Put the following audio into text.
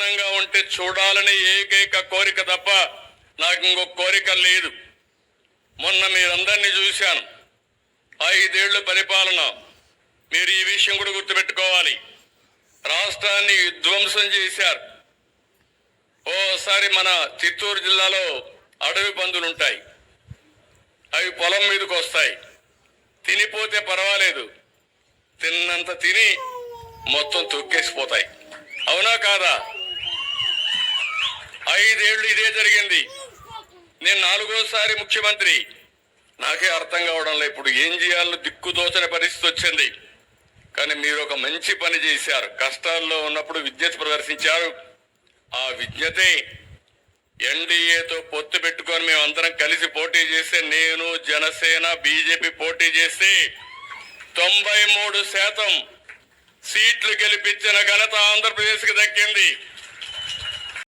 ఆనందంగా ఉంటే చూడాలని ఏకైక కోరిక తప్ప నాకు ఇంకొక కోరిక లేదు. మొన్న మీరందరినీ చూశాను. 5 ఏళ్ల పరిపాలన. మీరు ఈ విషయం కూడా గుర్తుపెట్టుకోవాలి. రాష్ట్రాన్ని విధ్వంసం చేశారు. ఓసారి మన చిత్తూరు జిల్లాలో అడవి పందులు ఉంటాయి. అవి పొలం మీదకి వస్తాయి. తినిపోతే పర్వాలేదు, తిన్నంత తిని మొత్తం తొక్కేసిపోతాయి. అవునా కాదా? 5 ఏళ్లు ఇదే జరిగింది. నేను 4వ ముఖ్యమంత్రి. నాకే అర్థం కావడం లేదు ఇప్పుడు ఏం చేయాలో దిక్కుదోచని పరిస్థితి వచ్చింది. కానీ మీరు ఒక మంచి పని చేశారు. కష్టాల్లో ఉన్నప్పుడు విజ్ఞత ప్రదర్శించారు. ఆ విజ్ఞతే ఎన్డీఏతో పొత్తు పెట్టుకొని మేమందరం కలిసి పోటీ చేస్తే, నేను, జనసేన, బీజేపీ పోటీ చేస్తే 93% సీట్లు గెలిపించిన ఘనత ఆంధ్రప్రదేశ్కి దక్కింది.